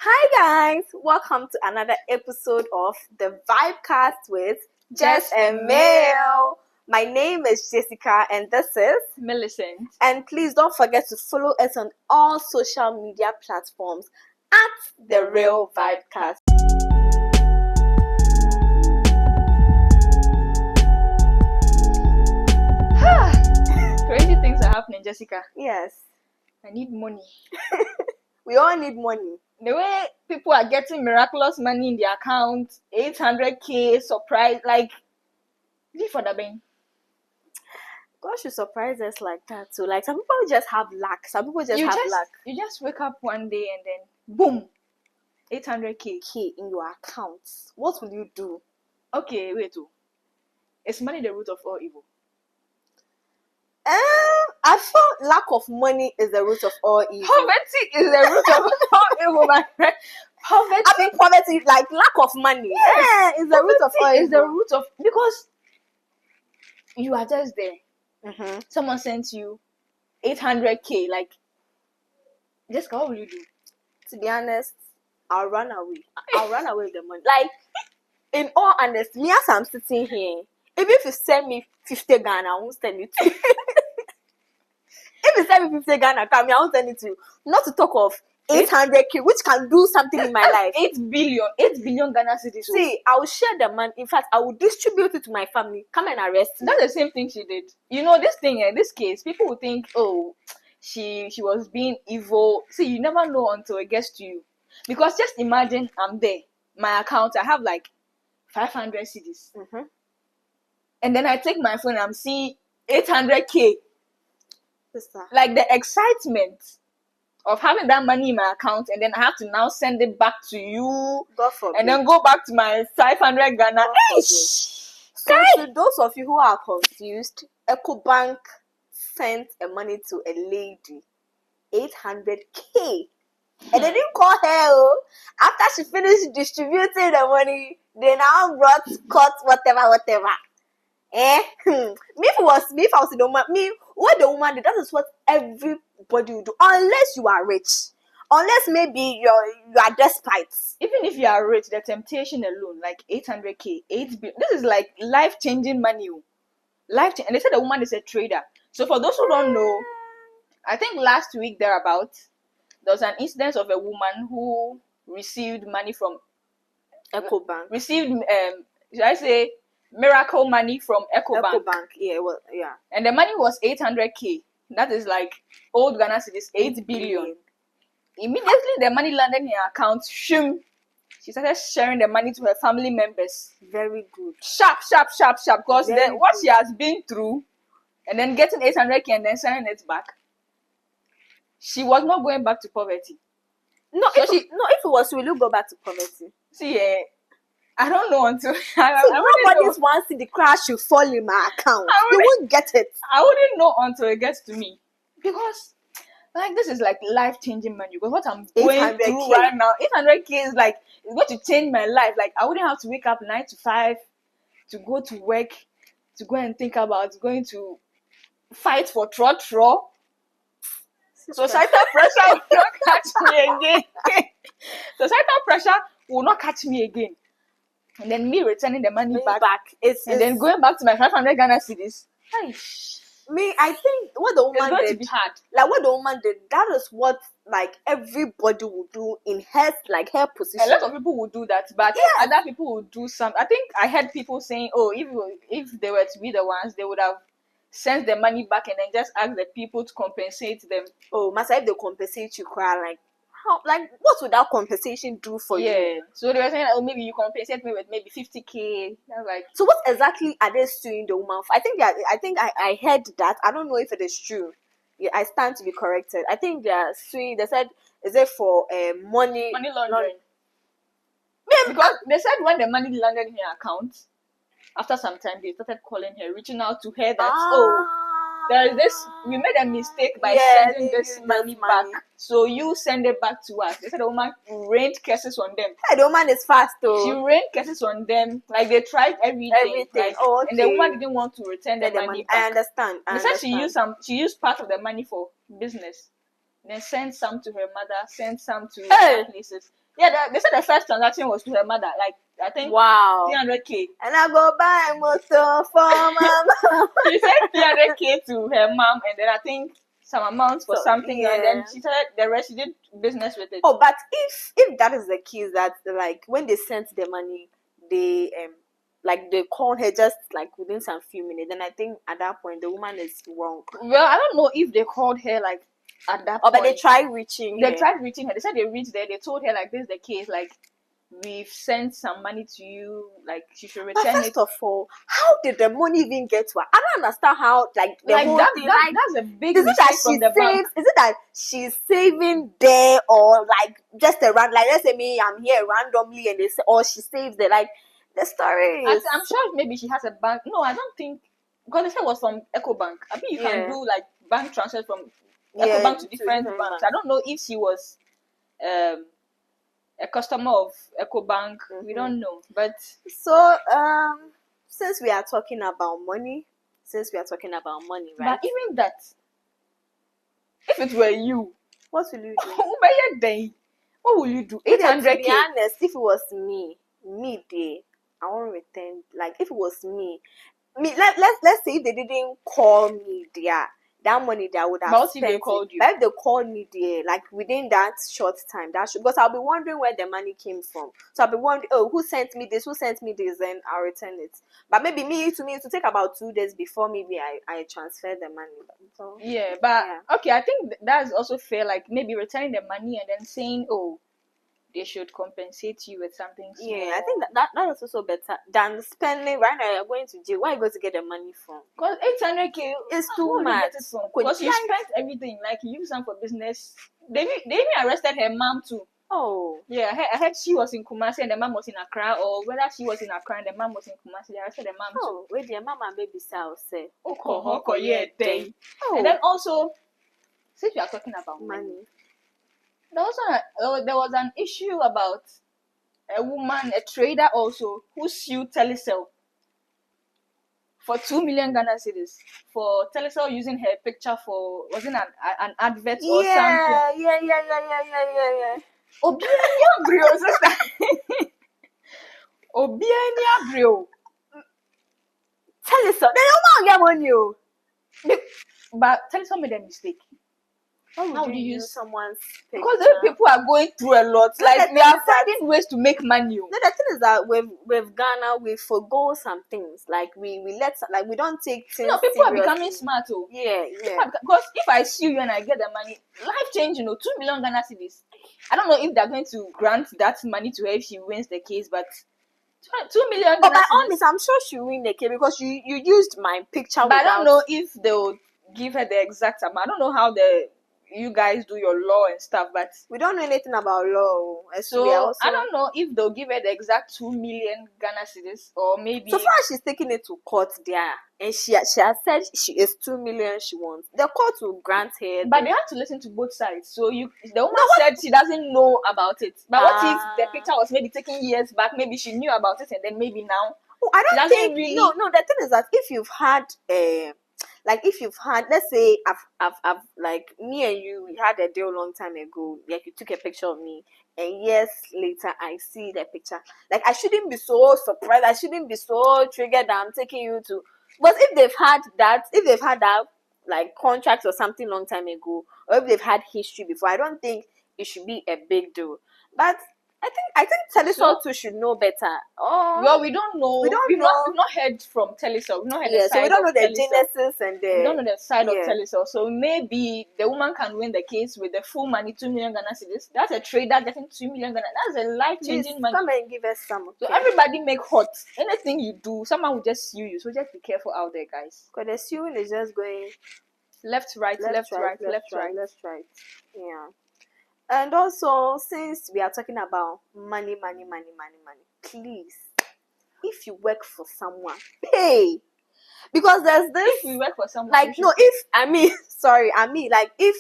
Hi guys, welcome to another episode of the Vibecast with Jess Mill. My name is Jessica and this is Millicent. And please don't forget to follow us on all social media platforms at The Real Vibecast. Crazy things are happening, Jessica. Yes, I need money. we all need money. The way people are getting miraculous money in their account, 800k, surprise, like, is it for the bank? God should surprise us like that too. Like some people just have luck. Some people just have luck. You just wake up one day and then, boom, 800k. K in your account. What will you do? Okay, wait. Is money the root of all evil? I feel lack of money is the root of all evil. Poverty is the root of all evil, my friend. Poverty. I mean, poverty, like lack of money, is the root of all evil. Is the root of, because you are just there. Mm-hmm. Someone sends you 800k. Like, Jessica, what will you do? To be honest, I'll run away. I'll run away with the money. Like, in all honesty, me as I'm sitting here, even if you send me 50 Ghana, I won't send it to you. If you send me 50 Ghana, I won't send it to you. Not to talk of 800k, which can do something in my life. 8 billion Ghana cedis. See, I will share the money. In fact, I will distribute it to my family. Come and arrest me. That's the same thing she did. You know, this thing, in this case, people will think, oh, she was being evil. See, you never know until it gets to you. Because just imagine I'm there. My account, I have like 500 cedis. Mm-hmm. And then I take my phone and I'm seeing 800k. Sister. Like the excitement of having that money in my account, and then I have to now send it back to you. God forbid. And then go back to my 500 Ghana. So to those of you who are confused, EcoBank sent a money to a lady, 800k. And they didn't call her. After she finished distributing the money, they now brought cut whatever. If I was the woman, what the woman did, that is what everybody will do. Unless you are rich. Unless maybe you are desperate. Even if you are rich, the temptation alone, like 800k, 8 billion, this is like life-changing money. And they said the woman is a trader. So for those who don't know, I think last week thereabout, there was an incident of a woman who received money from EcoBank. Should I say, miracle money from EcoBank. Yeah. And the money was 800k. That is like old Ghana cedis, 8 billion. Immediately the money landed in her account. She started sharing the money to her family members. Very good. Sharp. Because then what she has been through, and then getting 800k and then sending it back, she was not going back to poverty. If it was, will you go back to poverty? See, I don't know until nobody's wants the crash will fall in my account. You won't get it. I wouldn't know until it gets to me, because like this is like life-changing money. Because what I'm going through right now, 800k is like, it's going to change my life. Like I wouldn't have to wake up 9 to 5 to go to work, to go and think about going to fight for trotro. Societal pressure will not catch me again. Societal pressure will not catch me again. And then me returning the money back. Then going back to my 500 Ghana cedis. I think what the woman did, to be hard. Like what the woman did, that is what like everybody would do in her position. A lot of people would do that, but other people would do some. I think I heard people saying, "Oh, if they were to be the ones, they would have sent the money back and then just ask the people to compensate them." Oh, Masa, if they compensate you, cry what would that compensation do for you? Yeah. So they were saying, oh, maybe you compensate me with maybe 50k. Like, so what exactly are they suing the woman for? I think I heard that. I don't know if it is true. Yeah, I stand to be corrected. I think they are suing. They said, is it for money laundering? Yeah, because they said when the money landed in her account, after some time they started calling her, reaching out to her that there is this, we made a mistake by sending this money back. So you send it back to us. They said the woman rained curses on them. Hey, the woman is fast though. She rained curses on them. Like they tried everything. Like, okay. And the woman didn't want to return the money back. I understand. They said she used part of the money for business. then send some to her mother, send some to other places. Yeah, they said the first transaction was to her mother. Like, I think, wow, 300K. And I go buy a motor for mama. She sent 300K to her mom, and then I think some amount for something, and then she said the rest she did business with it. Oh, but if that is the case, that like when they sent the money, they like they called her just like within some few minutes, then I think at that point the woman is wrong. Well, I don't know if they called her like at that point. But they tried reaching her. They tried reaching her. They said they reached there. They told her like this is the case. Like, we've sent some money to you. Like, she should return it. First of all, how did the money even get to her? I don't understand how like the whole thing. That's a big mistake from the bank. Is it that she's saving there, or like just a random? Like, let's say me, I'm here randomly, and they say, or she saves there. Like, the story is. I'm sure maybe she has a bank. No, I don't think, because they said it was from EcoBank. I mean, you can do like bank transfers from EcoBank to different banks. I don't know if she was a customer of EcoBank. We don't know, but so since we are talking about money, right? But even that, if it were you, what will you do? What will you do? 800K. To be honest, if it was me, I won't return. Like, if it was me, let's say if they didn't call me there, that money that I would have spent. But if they called you, but if they called me there, like within that short time, because I'll be wondering where the money came from. So I'll be wondering, oh, who sent me this, and I'll return it. But maybe to take about 2 days before maybe I transfer the money. So, okay, I think that's also fair. Like, maybe returning the money and then saying, oh, they should compensate you with something small. Yeah, I think that is also better than spending. Right now you're going to jail. Where are you going to get the money from? Because 800K is too much. Because you spent everything. Like, you use some for business. They even arrested her mom too. Oh. Yeah, I heard she was in Kumasi and the mom was in Accra, or whether she was in Accra and the mom was in Kumasi. They arrested the mom too. Oh, wait, your mama and baby say. And then also, since we are talking about money, there was an issue about a woman, a trader also, who sued Telecel for 2 million Ghana cedis for Telecel using her picture for, wasn't an advert or something. Yeah. Obiania brio, sister. Obiania brio. Telecel, they don't get money. But Telecel made a mistake. How would you use someone's picture? Because those people are going through a lot. Like, they are finding ways to make money. No, the thing is that with Ghana, we forgo some things. Like, we don't take things. People are becoming smart. Yeah. Because if I sue you and I get the money, life changing. 2 million Ghana cedis. I don't know if they're going to grant that money to her if she wins the case, but 2 million. But by all means, I'm sure she'll win the case because you used my picture. But I don't know if they'll give her the exact amount. I don't know how you guys do your law and stuff, but we don't know anything about law. So I don't know if they'll give her the exact 2 million Ghana cedis, or maybe. So far, she's taking it to court there, and she has said she is 2 million she wants. The court will grant her. But they have to listen to both sides. So the woman said she doesn't know about it. But what if the picture was maybe taken years back? Maybe she knew about it, and then maybe now. Oh, I don't think. Really... No. The thing is that if you've had let's say I've like me and you, we had a deal long time ago. Like, you took a picture of me, and years later I see the picture. Like, I shouldn't be so surprised. I shouldn't be so triggered that I'm taking you to. But if they've had that like contract or something long time ago, or if they've had history before, I don't think it should be a big deal. But I think Telecel too should know better. Well, we don't know. We've not heard from Telecel. We've not heard the side so we don't know the Telecel. Genesis and we don't know the side of Telecel. So maybe the woman can win the case with the full money, 2 million Ghana cedis. That's a trader getting 2 million Ghana. That's a life-changing money. Come and give us some. Okay. So everybody make hot. Anything you do, someone will just sue you. So just be careful out there, guys. Because the suing is just going left, right. Yeah. And also, since we are talking about money, please, if you work for someone, pay. Because there's this. If you work for someone, like, no, like, if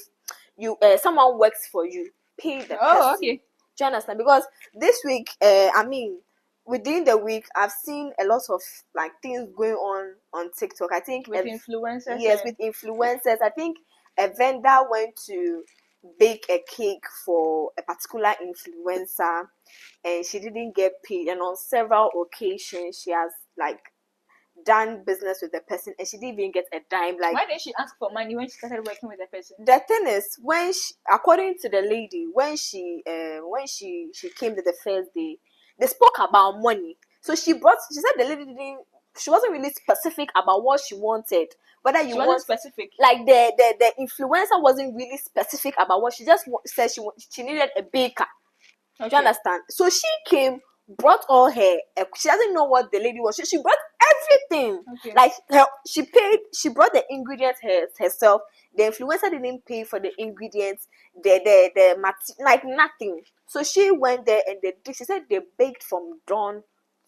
you someone works for you, pay the person. Oh, okay. Do you understand? Because this week, within the week, I've seen a lot of like things going on TikTok. I think with influencers. Yes, with influencers. I think a vendor went to bake a cake for a particular influencer, and she didn't get paid. And on several occasions, she has like done business with the person, and she didn't even get a dime. Like, why didn't she ask for money when she started working with the person? The thing is, when she, according to the lady, when she came to the first day, they spoke about money. So she said the lady didn't. She wasn't really specific about what she wanted. Whether you wasn't specific. Like the influencer wasn't really specific about what she just said. She needed a baker. Okay. Do you understand? So she came, brought all her. She doesn't know what the lady was. She brought everything. Okay. Like she brought the ingredients herself. The influencer didn't pay for the ingredients. Like nothing. So she went there and she said they baked from dawn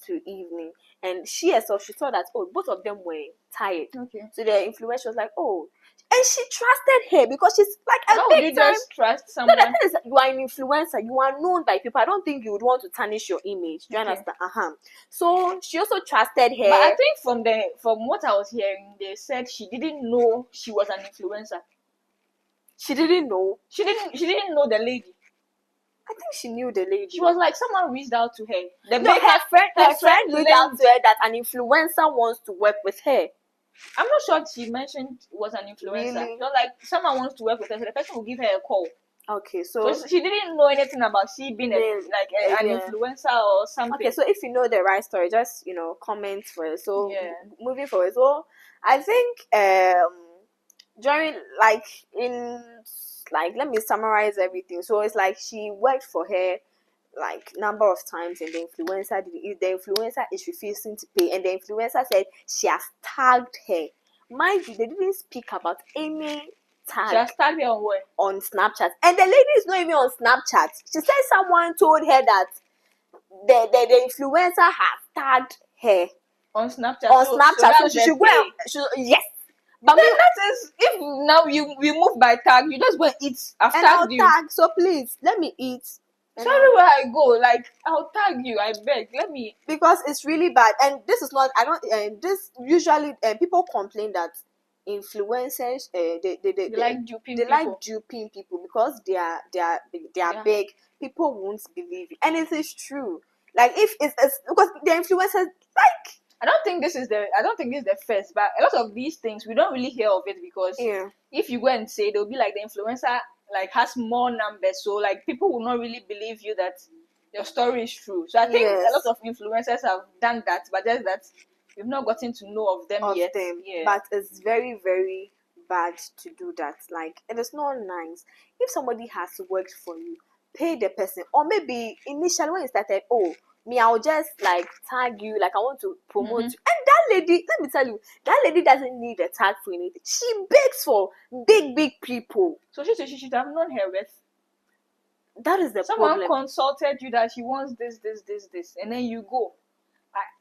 to evening. And she herself, she saw that, both of them were tired. Okay. So the influencer was like, and she trusted her because she's like a big time. Just trust someone? No, the thing is, you are an influencer. You are known by people. I don't think you would want to tarnish your image. Do you understand? So she also trusted her. But I think from what I was hearing, they said she didn't know she was an influencer. She didn't know. She didn't know the lady. I think she knew the lady. She was like, someone reached out to her. Her friend reached out to her that an influencer wants to work with her. I'm not sure she mentioned was an influencer. Really? So like, someone wants to work with her, so the person will give her a call. Okay, so she didn't know anything about she being an influencer or something. Okay, so if you know the right story, just comment for it. So moving forward, so I think during let me summarize everything. So it's like she worked for her like number of times, and the influencer is refusing to pay, and the influencer said she has tagged her. Mind you, they didn't speak about any tag. She has tagged her on what? On Snapchat, and the lady is not even on Snapchat. She said someone told her that the influencer has tagged her on Snapchat. So she should go. Yes. But that is, if now you move by tag, you just go and eat. I've tagged you. Tag, so please let me eat. So everywhere I go, like I'll tag you. I beg, let me. Because it's really bad, and this is not. I don't. This usually people complain that influencers they like duping. They like duping people because they are big. People won't believe it, and it is true. Like if it's because the influencers like. I don't think this is the first, but a lot of these things we don't really hear of it because if you go and say, they'll be like the influencer like has more numbers, so like people will not really believe you that your story is true. So I think a lot of influencers have done that, but just that we've not gotten to know of them yet. Yeah. But it's very, very bad to do that. Like it is not nice. If somebody has worked for you, pay the person, or maybe initially when you started, I'll just like tag you, like I want to promote you. And that lady, let me tell you, that lady doesn't need a tag for anything. She begs for big people. So she should have known her worth. That is the problem. Someone consulted you that she wants this, and then you go.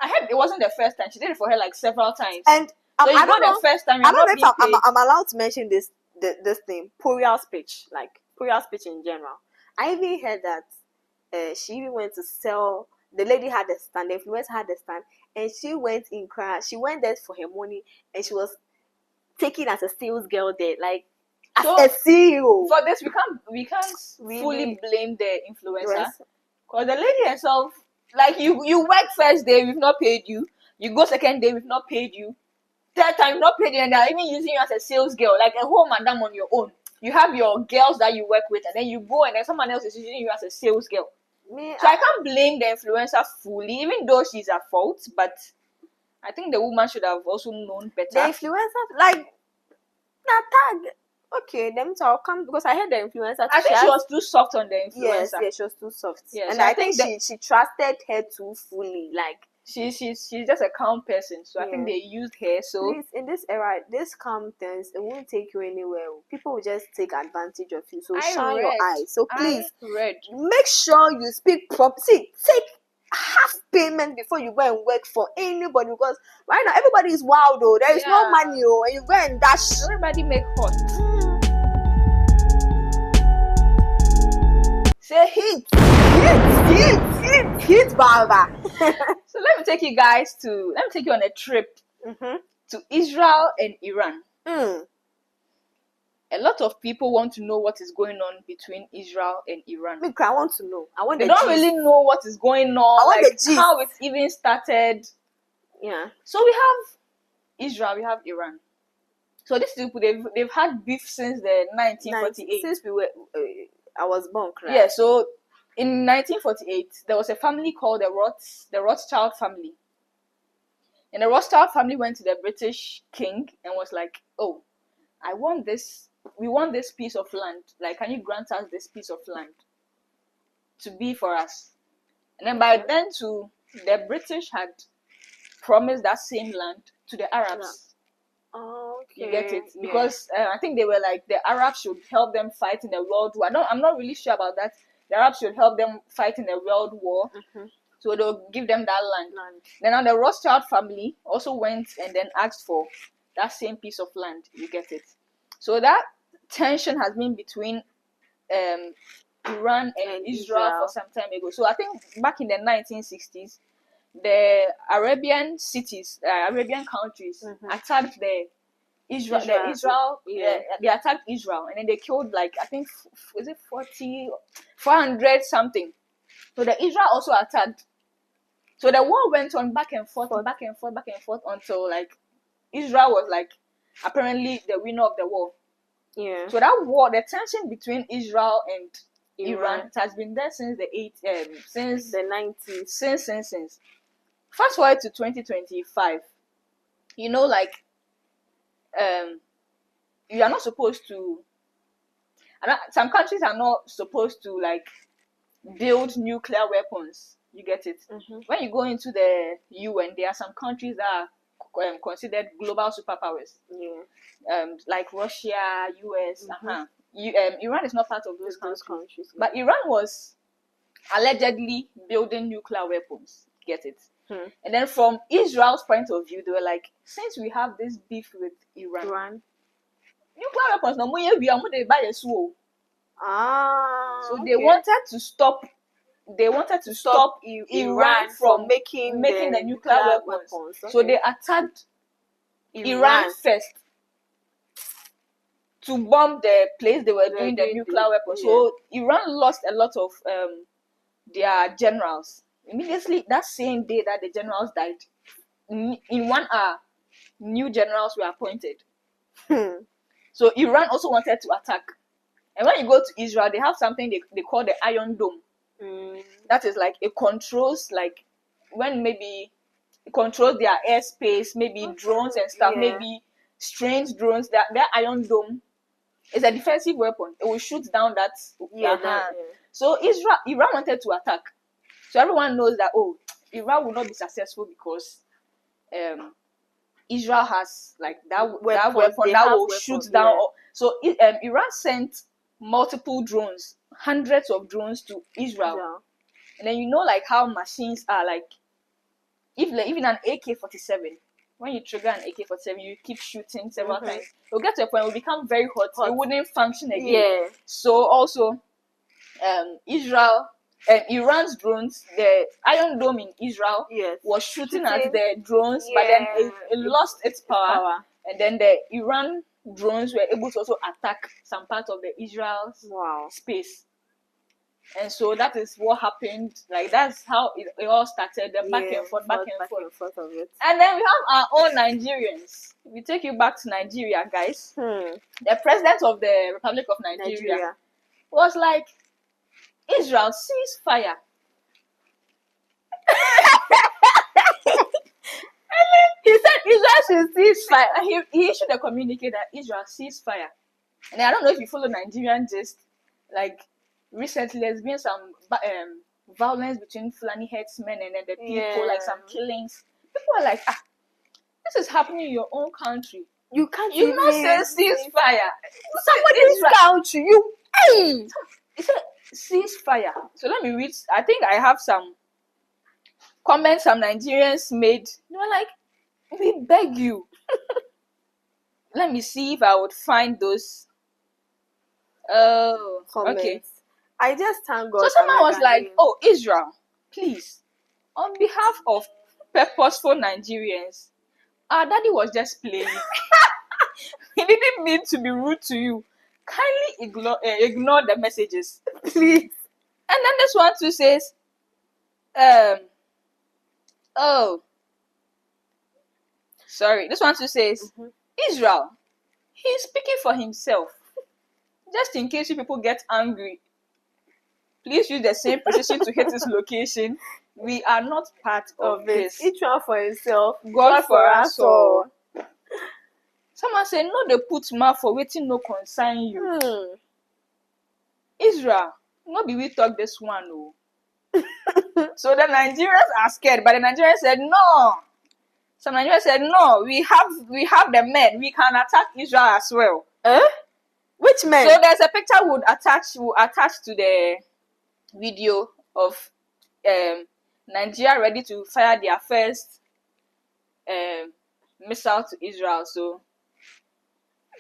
I heard it wasn't the first time. She did it for her like several times. And so I don't know the first time. I don't know if I'm allowed to mention this thing, Purial speech, like Purial speech in general. I even heard that she even went to sell. The lady had a stand, the influencer had a stand, and she went in crash. She went there for her money, and she was taken as a sales girl there, like as a CEO. For this, we can't fully blame the influencer, because the lady herself, like you work first day, we've not paid you. You go second day, we've not paid you. Third time, we've not paid you, and they're even using you as a sales girl, like a whole madam on your own. You have your girls that you work with, and then you go, and then someone else is using you as a sales girl. So I can't blame the influencer fully, even though she's at fault, but I think the woman should have also known better. The influencer, like, that tag. Okay, then I'll come, because I heard the influencer. I think she was too soft on the influencer. Yes, she was too soft. Yes, and so I think she trusted her too fully. Like, she's just a calm person, so I think they used her. So please, in this era, this calm things, it won't take you anywhere. People will just take advantage of you. So shine your eyes. So please, make sure you speak properly. See, take half payment before you go and work for anybody, because right now everybody is wild though. There is no money, and you go and dash. Everybody make hot. Say hit, Baba. So let me take you on a trip to Israel and Iran. a lot of people want to know what is going on between Israel and Iran. Look, I want to know. They don't really know what is going on, like how it even started. Yeah. So we have Israel, we have Iran. So these people, they've had beef since the 1948. Since I was born, correct? Yeah. So in 1948, there was a family called the Rothschild family, and the Rothschild family went to the British king and was like, "Oh, we want this piece of land. Like, can you grant us this piece of land to be for us?" And then by then, too, the British had promised that same land to the Arabs. Oh, okay. You get it? Because I think they were like, the Arabs should help them fight in the World War. I'm not really sure about that. The Arabs should help them fight in the World War. Mm-hmm. So they'll give them that land. Then now the Rothschild family also went and then asked for that same piece of land. You get it? So that tension has been between Iran and Israel for some time ago. So I think back in the 1960s, the Arabian cities, Arabian countries attacked Israel. They attacked Israel, and then they killed, like, I think, was it 400 something. So the Israel also attacked. So the war went on back and forth until, like, Israel was, like, apparently the winner of the war. Yeah. So that war, the tension between Israel and Iran, it has been there since since the 90s. Since. Fast forward to 2025. You know, like, you are not supposed to. Some countries are not supposed to, like, build nuclear weapons. You get it? Mm-hmm. When you go into the UN, there are some countries that are considered global superpowers. Yeah. Like Russia, US. Mm-hmm. Iran is not part of those countries. But Iran was allegedly building nuclear weapons. Get it? And then from Israel's point of view, they were like, since we have this beef with Iran. Nuclear weapons no more we are they buy a so they wanted to stop Iran from making the nuclear weapons. Okay. So they attacked Iran first to bomb the place they were doing the nuclear weapons. Yeah. So Iran lost a lot of their generals. Immediately that same day that the generals died, in 1 hour, new generals were appointed. So Iran also wanted to attack. And when you go to Israel, they have something they call the Iron Dome. That is like, it controls, like, when maybe it controls their airspace, maybe drones and stuff, maybe strange drones. Their Iron Dome is a defensive weapon. It will shoot down that. So Iran wanted to attack. So everyone knows that, Iran will not be successful because Israel has, like, that weapon that will shoot down. So Iran sent multiple drones, hundreds of drones to Israel. Yeah. And then, you know, like, how machines are, like, even an AK-47, when you trigger an AK-47, you keep shooting several times. It'll get to a point, it will become very hot. It wouldn't function again. Yeah. So also, Iran's drones, the Iron Dome in Israel was shooting at the drones, but then it lost its power. And then the Iran drones were able to also attack some part of the Israel's space. And so that is what happened. Like, that's how it all started. The back and forth of it. And then we have our own Nigerians. We take you back to Nigeria, guys. The president of the Republic of Nigeria was like, Israel, ceasefire. He said Israel should ceasefire. He issued a communique that Israel ceasefire. And I don't know if you follow Nigerian gist. Like, recently there's been some violence between Fulani herdsmen and then the people, like some killings. People are like, this is happening in your own country. You not say ceasefire. Somebody's country. He said ceasefire. So let me read. I think I have some comments some Nigerians made. They were like, we beg you. Let me see if I would find those. Comments. Okay. I just thank God. So someone was like, Israel, please, on behalf of purposeful Nigerians, our daddy was just playing. He didn't mean to be rude to you. kindly ignore the messages, please. And then this one too says, oh, sorry. This one too says, Israel, he's speaking for himself. Just in case you people get angry, please use the same precision to hit his location. We are not part of this. Each one for himself. God for us all. Someone said, no, they put mouth for waiting, no concern you. Israel, no be we talk this one, no. So the Nigerians are scared, but the Nigerians said no. Some Nigerians said no. We have the men. We can attack Israel as well. Which men? So there's a picture we'll attach to the video of Nigeria ready to fire their first missile to Israel. So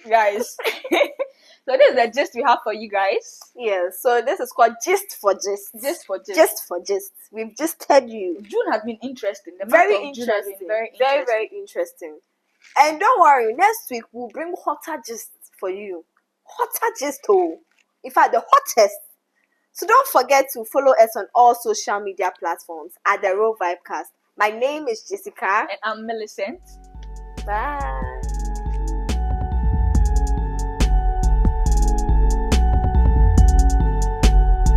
guys, so this is the gist we have for you guys. Yes, so this is called Gist for Gist. Gist for Gist. Gist for Gist. We've just told you. June has been interesting. The very month of June has been very interesting. Very interesting. And don't worry, next week we'll bring hotter gist for you. Hotter gist, oh. In fact, the hottest. So don't forget to follow us on all social media platforms at the Vibecast. My name is Jessica. And I'm Millicent. Bye.